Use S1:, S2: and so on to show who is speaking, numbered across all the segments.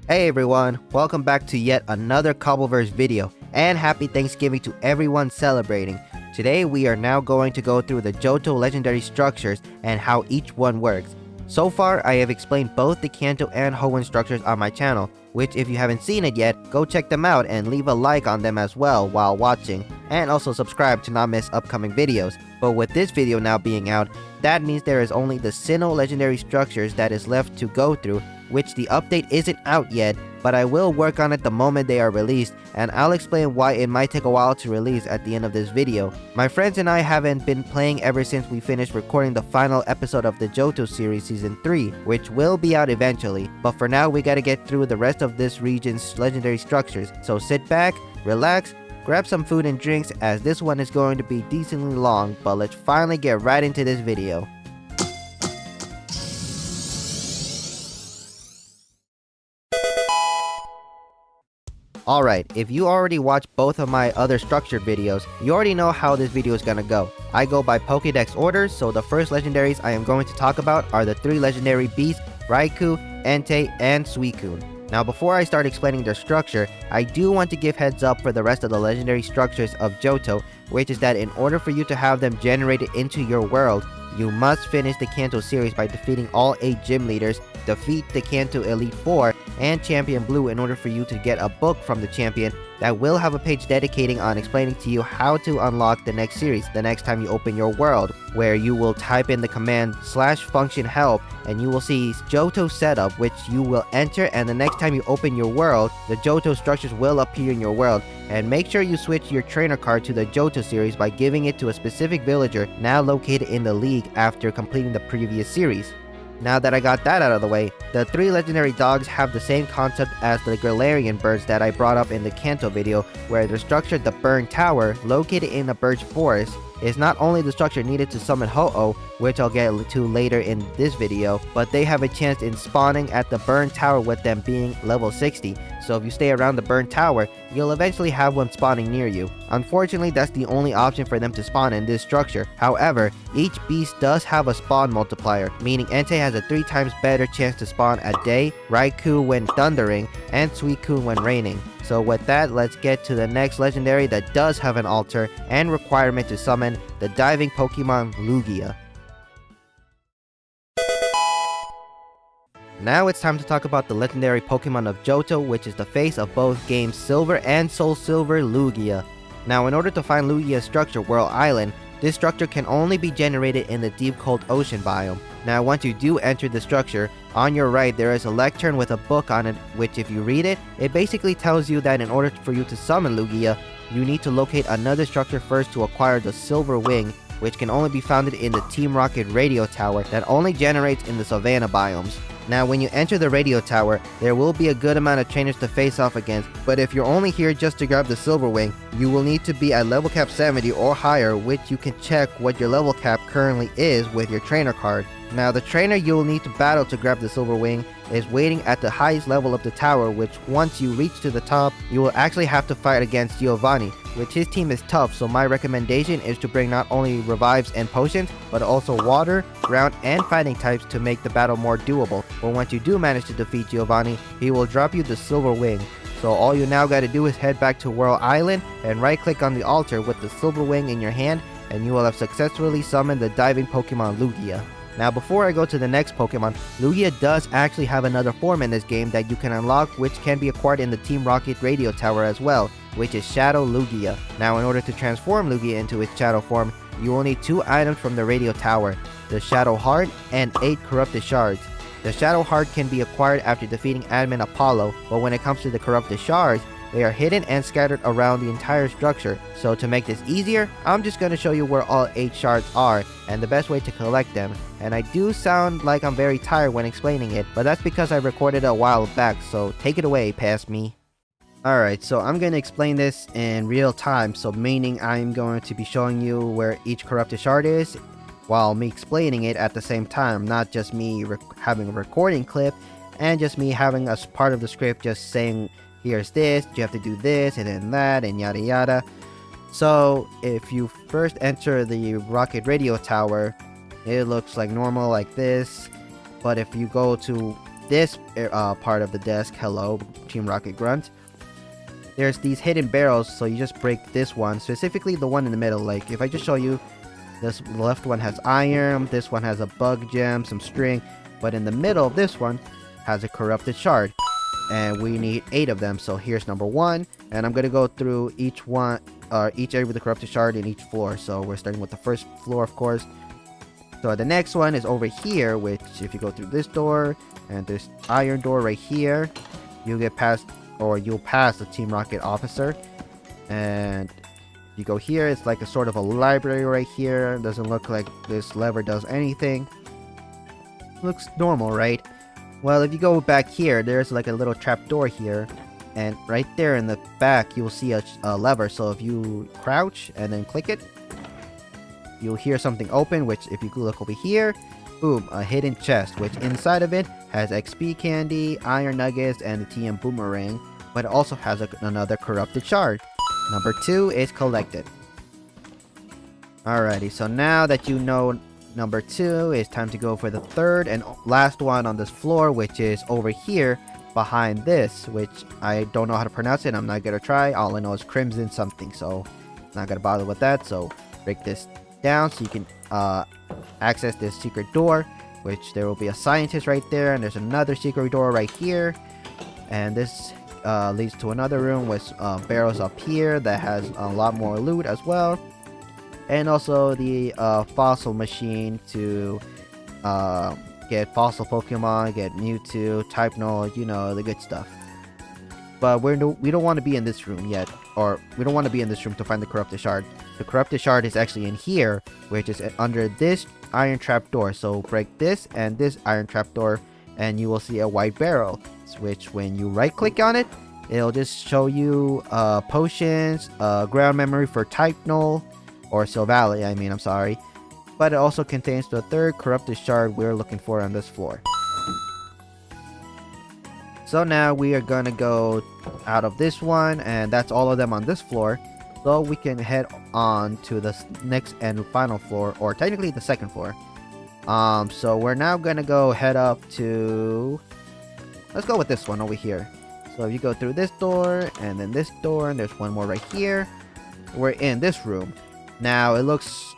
S1: Hey everyone, welcome back to yet another Cobbleverse video, and happy Thanksgiving to everyone celebrating. Today we are now going to go through the Johto legendary structures and how each one works. So far I have explained both the Kanto and Hoenn structures on my channel, which if you haven't seen it yet, go check them out and leave a like on them as well while watching, and also subscribe to not miss upcoming videos. But with this video now being out, that means there is only the Sinnoh legendary structures that is left to go through, which the update isn't out yet, but I will work on it the moment they are released, and I'll explain why it might take a while to release at the end of this video. My friends and I haven't been playing ever since we finished recording the final episode of the Johto series season 3, which will be out eventually, but for now we gotta get through the rest of this region's legendary structures, so sit back, relax, grab some food and drinks as this one is going to be decently long, but let's finally get right into this video. Alright, if you already watched both of my other structured videos, you already know how this video is gonna go. I go by Pokédex orders, so the first legendaries I am going to talk about are the 3 legendary beasts, Raikou, Entei, and Suicune. Now before I start explaining their structure, I do want to give heads up for the rest of the legendary structures of Johto, which is that in order for you to have them generated into your world, you must finish the Kanto series by defeating all 8 gym leaders, defeat the Kanto Elite 4, and Champion Blue in order for you to get a book from the champion that will have a page dedicating on explaining to you how to unlock the next series the next time you open your world, where you will type in the command /function help and you will see Johto setup, which you will enter, and the next time you open your world, the Johto structures will appear in your world. And make sure you switch your trainer card to the Johto series by giving it to a specific villager now located in the league after completing the previous series. Now that I got that out of the way, the 3 legendary dogs have the same concept as the Galarian birds that I brought up in the Kanto video, where they're structured the Burn Tower, located in a birch forest, is not only the structure needed to summon Ho-Oh, which I'll get to later in this video, but they have a chance in spawning at the Burn Tower with them being level 60, so if you stay around the Burn Tower, you'll eventually have one spawning near you. Unfortunately, that's the only option for them to spawn in this structure. However, each beast does have a spawn multiplier, meaning Entei has a 3 times better chance to spawn at day, Raikou when thundering, and Suicune when raining. So with that, let's get to the next legendary that does have an altar and requirement to summon the diving Pokemon Lugia. Now it's time to talk about the legendary Pokemon of Johto, which is the face of both games Silver and Soul Silver, Lugia. Now in order to find Lugia's structure, World Island, this structure can only be generated in the deep cold ocean biome. Now once you do enter the structure, on your right there is a lectern with a book on it, which if you read it, it basically tells you that in order for you to summon Lugia, you need to locate another structure first to acquire the Silver Wing, which can only be found in the Team Rocket radio tower that only generates in the savanna biomes. Now when you enter the radio tower, there will be a good amount of trainers to face off against, but if you're only here just to grab the Silver Wing, you will need to be at level cap 70 or higher, which you can check what your level cap currently is with your trainer card. Now the trainer you will need to battle to grab the Silver Wing is waiting at the highest level of the tower, which once you reach to the top, you will actually have to fight against Giovanni, which his team is tough, so my recommendation is to bring not only revives and potions, but also water, ground, and fighting types to make the battle more doable. But once you do manage to defeat Giovanni, he will drop you the Silver Wing. So all you now gotta do is head back to World Island and right click on the altar with the Silver Wing in your hand, and you will have successfully summoned the diving Pokemon Lugia. Now before I go to the next Pokemon, Lugia does actually have another form in this game that you can unlock, which can be acquired in the Team Rocket radio tower as well, which is Shadow Lugia. Now in order to transform Lugia into its shadow form, you will need 2 items from the radio tower, the Shadow Heart and 8 Corrupted Shards. The Shadow Heart can be acquired after defeating Admin Apollo, but when it comes to the Corrupted Shards, they are hidden and scattered around the entire structure. So to make this easier, I'm just going to show you where all 8 shards are and the best way to collect them. And I do sound like I'm very tired when explaining it, but that's because I recorded it a while back, so take it away past me. Alright, so I'm going to explain this in real time, so meaning I'm going to be showing you where each corrupted shard is, while me explaining it at the same time, not just me having a recording clip, and just me having a part of the script just saying, here's this, you have to do this, and then that, and yada yada. So, if you first enter the Rocket Radio Tower, it looks like normal like this, but if you go to this part of the desk, hello, Team Rocket Grunt, there's these hidden barrels, so you just break this one, specifically the one in the middle. Like, if I just show you, this left one has iron, this one has a bug gem, some string, but in the middle of this one has a corrupted shard. And we need 8 of them, so here's number 1, and I'm gonna go through each one, each area with the corrupted shard in each floor. So we're starting with the first floor, of course. So the next one is over here, which if you go through this door and this iron door right here, you'll get past, or you'll pass the Team Rocket officer. And you go here, it's like a sort of a library right here. Doesn't look like this lever does anything. Looks normal, right? Well, if you go back here, there's like a little trap door here, and right there in the back you'll see a lever. So if you crouch and then click it, you'll hear something open, which if you look over here, boom, a hidden chest, which inside of it has XP candy, iron nuggets, and the TM boomerang, but it also has another corrupted shard. Number 2 is collected. Alrighty, so now that you know number 2, it's time to go for the third and last one on this floor, which is over here behind this, which I don't know how to pronounce it. I'm not gonna try. All I know is crimson something, so I'm not gonna bother with that. So break this down so you can access this secret door, which there will be a scientist right there, and there's another secret door right here, and this leads to another room with barrels up here that has a lot more loot as well, and also the fossil machine to get fossil Pokemon, get Mewtwo, Type Null, you know, the good stuff. But we don't want to be in this room yet, or we don't want to be in this room to find the corrupted shard. The corrupted shard is actually in here, which is under this iron trap door. So break this and this iron trap door, and you will see a white barrel, which when you right click on it, it'll just show you potions, ground memory for Type Null, or Silvally, I mean, I'm sorry. But it also contains the third corrupted shard we're looking for on this floor. So now we are gonna go out of this one, and that's all of them on this floor. So we can head on to the next and final floor, or technically the second floor. So we're now gonna go head up to, let's go with this one over here. So if you go through this door, and then this door, and there's one more right here, we're in this room. Now it looks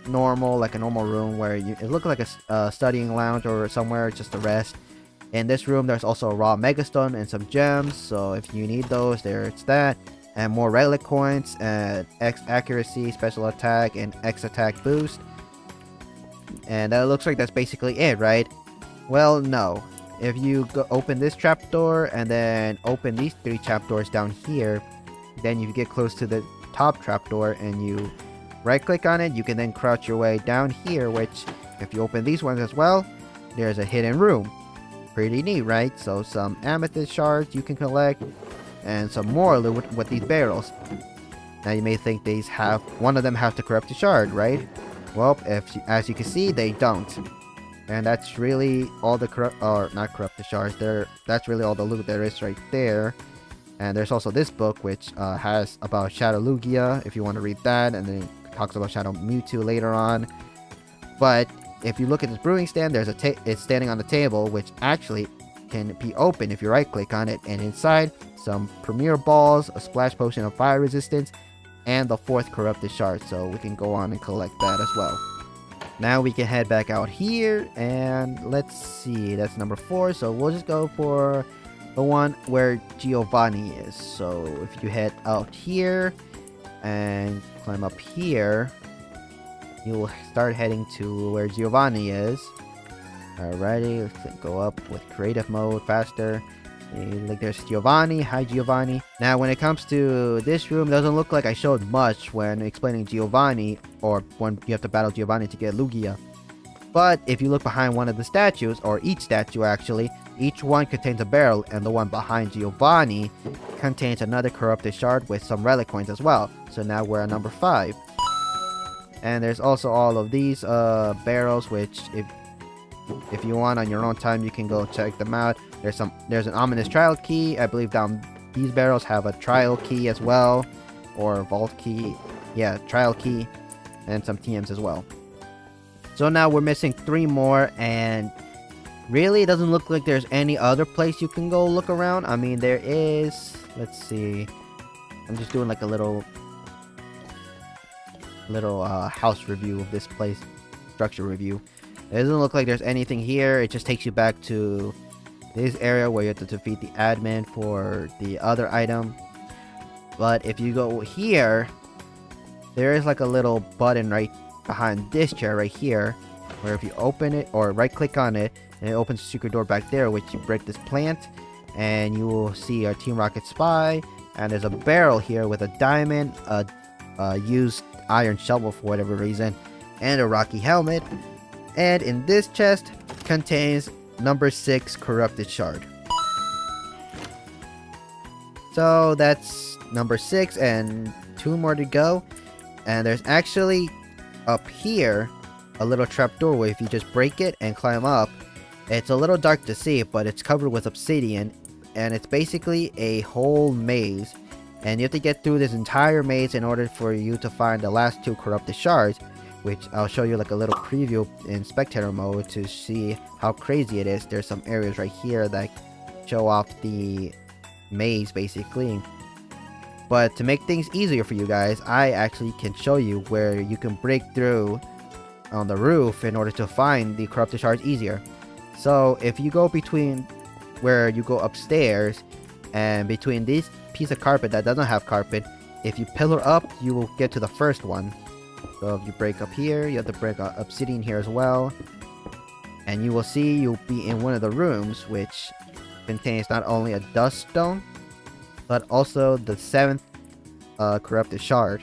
S1: normal, like a normal room where it looks like a studying lounge or somewhere just to rest. In this room, there's also a raw megastone and some gems, so if you need those, there's that. And more relic coins, and X accuracy, special attack, and X attack boost. And that looks like that's basically it, right? Well, no. If you open this trapdoor, and then open these 3 trapdoors down here, then you get close to the top trapdoor, and you right click on it, you can then crouch your way down here, which if you open these ones as well, there's a hidden room. Pretty neat, right? So some amethyst shards you can collect, and some more loot with these barrels. Now you may think these have, one of them has the corrupted shard, right? Well, as you can see, they don't. And that's really all the not corrupted shards, that's really all the loot there is right there. And there's also this book, which has about Shadow Lugia, if you want to read that, and then it talks about Shadow Mewtwo later on. But if you look at this brewing stand, there's it's standing on the table, which actually can be open if you right click on it, and inside some premier balls, a splash potion of fire resistance, and the 4th corrupted shard, so we can go on and collect that as well. Now we can head back out here, and let's see, that's number 4, so we'll just go for the one where Giovanni is. So if you head out here and climb up here, you will start heading to where Giovanni is. Alrighty, let's go up with creative mode faster. Like there's Giovanni. Hi Giovanni. Now when it comes to this room, doesn't look like I showed much when explaining Giovanni, or when you have to battle Giovanni to get Lugia. But if you look behind one of the statues, or each statue actually, each one contains a barrel, and the one behind Giovanni contains another corrupted shard with some relic coins as well. So now we're at number 5. And there's also all of these barrels, which if you want on your own time, you can go check them out. There's an ominous trial key. I believe down these barrels have a trial key as well, or vault key. Yeah, trial key, and some TMs as well. So now we're missing 3 more, and Really, it doesn't look like there's any other place you can go look around. I mean, there is. Let's see. I'm just doing like a little house review of this place, structure review. It doesn't look like there's anything here. It just takes you back to this area where you have to defeat the admin for the other item. But if you go here, there is like a little button right behind this chair right here, where if you open it or right click on it, and it opens a secret door back there, which you break this plant and you will see our Team Rocket spy, and there's a barrel here with a diamond, a used iron shovel for whatever reason, and a rocky helmet. And in this chest contains number 6 corrupted shard. So that's number 6 and 2 more to go. And there's actually up here a little trapdoor where if you just break it and climb up, it's a little dark to see, but it's covered with obsidian, and it's basically a whole maze, and you have to get through this entire maze in order for you to find the last 2 corrupted shards, which I'll show you like a little preview in spectator mode to see how crazy it is. There's some areas right here that show off the maze basically. But to make things easier for you guys, I actually can show you where you can break through on the roof in order to find the corrupted shards easier. So if you go between where you go upstairs and between this piece of carpet that doesn't have carpet, if you pillar up, you will get to the first one. So if you break up here, you have to break obsidian here as well, and you will see you'll be in one of the rooms which contains not only a dust stone but also the 7th corrupted shard.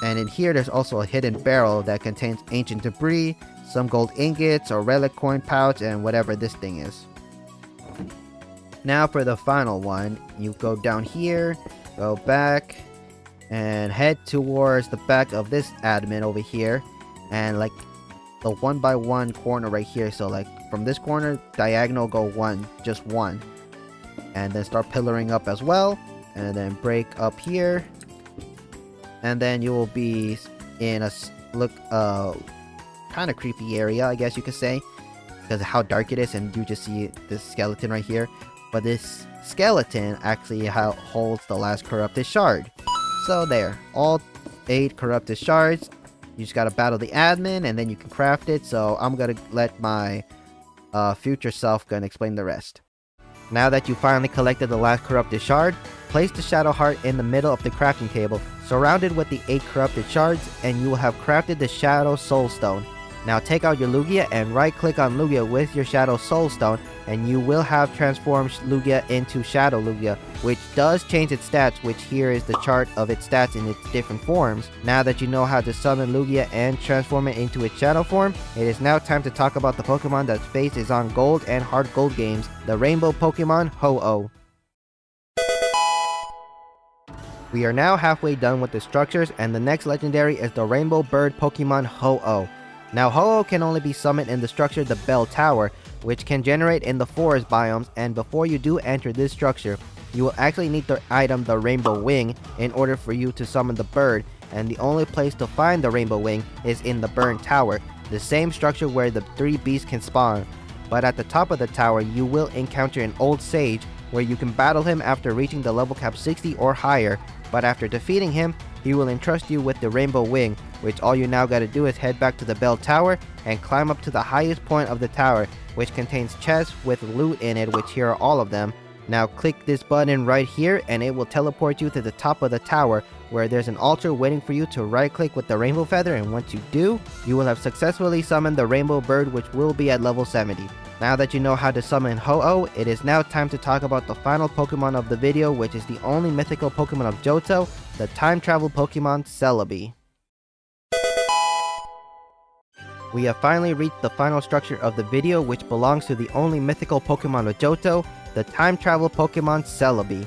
S1: And in here there's also a hidden barrel that contains ancient debris, some gold ingots or relic coin pouch, and whatever this thing is. Now for the final one, you go down here, go back, and head towards the back of this admin over here, and like the 1x1 corner right here. So like from this corner, diagonal go 1, just 1, and then start pillaring up as well, and then break up here, and then you will be in a kind of creepy area, I guess you could say, because of how dark it is, and you just see this skeleton right here. But this skeleton actually holds the last corrupted shard. So there, all 8 corrupted shards. You just gotta battle the admin and then you can craft it. So I'm gonna let my future self gonna explain the rest. Now that you finally collected the last corrupted shard, place the shadow heart in the middle of the crafting table, surrounded with the 8 corrupted shards, and you will have crafted the shadow soul stone. Now take out your Lugia and right click on Lugia with your shadow soul stone, and you will have transformed Lugia into Shadow Lugia, which does change its stats, which here is the chart of its stats in its different forms. Now that you know how to summon Lugia and transform it into its shadow form, it is now time to talk about the Pokemon that face is on Gold and Hard Gold games, the Rainbow Pokemon Ho-Oh. We are now halfway done with the structures, and the next legendary is the Rainbow Bird Pokemon Ho-Oh. Now Ho-Oh can only be summoned in the structure the Bell Tower, which can generate in the forest biomes, and before you do enter this structure, you will actually need the item the Rainbow Wing in order for you to summon the bird, and the only place to find the Rainbow Wing is in the Burn Tower, the same structure where the 3 beasts can spawn. But at the top of the tower, you will encounter an old sage where you can battle him after reaching the level cap 60 or higher, but after defeating him, he will entrust you with the Rainbow Wing, which all you now gotta do is head back to the Bell Tower and climb up to the highest point of the tower, which contains chests with loot in it, which here are all of them. Now click this button right here and it will teleport you to the top of the tower, where there's an altar waiting for you to right click with the rainbow feather, and once you do, you will have successfully summoned the Rainbow Bird, which will be at level 70. Now that you know how to summon Ho-Oh, it is now time to talk about the final Pokemon of the video, which is the only mythical Pokemon of Johto, the time travel Pokemon Celebi. We have finally reached the final structure of the video, which belongs to the only mythical Pokemon of Johto, the time travel Pokemon Celebi.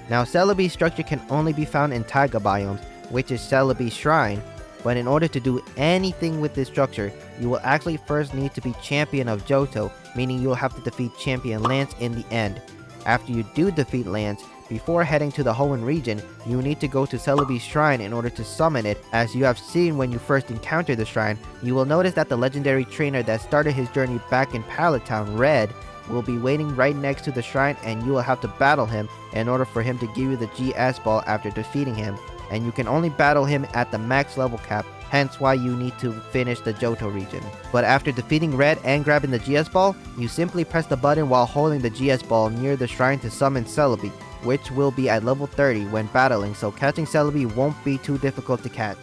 S1: Now Celebi's structure can only be found in Taiga biomes, which is Celebi's shrine, but in order to do anything with this structure, you will actually first need to be Champion of Johto, meaning you will have to defeat Champion Lance in the end. After you do defeat Lance, Before heading to the Hoenn region, you need to go to Celebi's shrine in order to summon it. As you have seen when you first encounter the shrine, you will notice that the legendary trainer that started his journey back in Pallet Town, Red, will be waiting right next to the shrine, and you will have to battle him in order for him to give you the GS ball after defeating him. And you can only battle him at the max level cap, hence why you need to finish the Johto region. But after defeating Red and grabbing the GS ball, you simply press the button while holding the GS ball near the shrine to summon Celebi, which will be at level 30 when battling, so catching Celebi won't be too difficult to catch.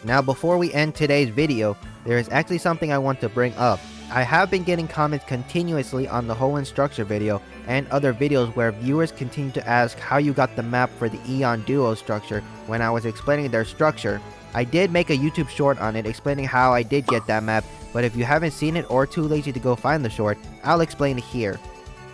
S1: Now before we end today's video, there is actually something I want to bring up. I have been getting comments continuously on the Hoenn structure video and other videos where viewers continue to ask how you got the map for the Eon Duo structure when I was explaining their structure. I did make a YouTube short on it explaining how I did get that map, but if you haven't seen it or too lazy to go find the short, I'll explain it here.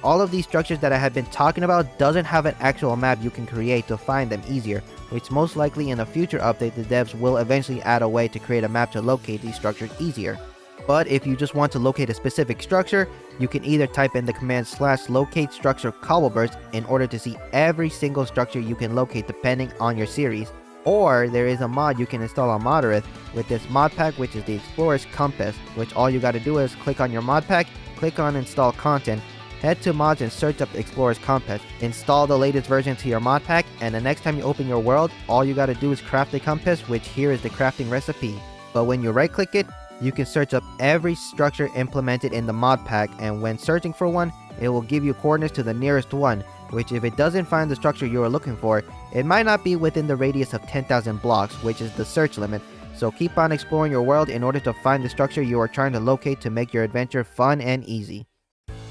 S1: All of these structures that I have been talking about doesn't have an actual map you can create to find them easier, which most likely in a future update the devs will eventually add a way to create a map to locate these structures easier. But if you just want to locate a specific structure, you can either type in the command /locate structure Cobbleverse in order to see every single structure you can locate depending on your series. Or there is a mod you can install on Modpack with this mod pack, which is the Explorer's Compass, which all you gotta do is click on your mod pack, click on install content, head to mods and search up Explorer's Compass, install the latest version to your mod pack, and the next time you open your world, all you gotta do is craft a compass, which here is the crafting recipe. But when you right click it, you can search up every structure implemented in the mod pack, and when searching for one, it will give you coordinates to the nearest one, which if it doesn't find the structure you are looking for, it might not be within the radius of 10,000 blocks, which is the search limit, so keep on exploring your world in order to find the structure you are trying to locate to make your adventure fun and easy.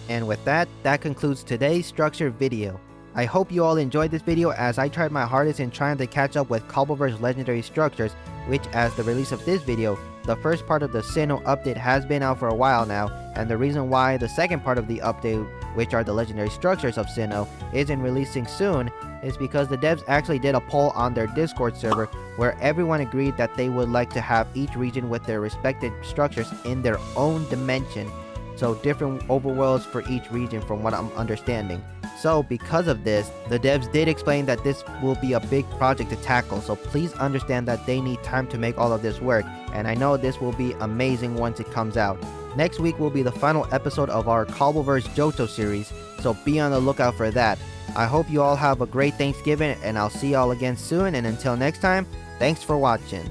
S1: And with that, that concludes today's structure video. I hope you all enjoyed this video as I tried my hardest in trying to catch up with Cobbleverse legendary structures, which as the release of this video, the first part of the Sinnoh update has been out for a while now, and the reason why the second part of the update, which are the legendary structures of Sinnoh, isn't releasing soon is because the devs actually did a poll on their Discord server where everyone agreed that they would like to have each region with their respective structures in their own dimension, so different overworlds for each region from what I'm understanding. So because of this, the devs did explain that this will be a big project to tackle, so please understand that they need time to make all of this work, and I know this will be amazing once it comes out. Next week will be the final episode of our Cobbleverse Johto series, so be on the lookout for that. I hope you all have a great Thanksgiving, and I'll see y'all again soon, and until next time, thanks for watching.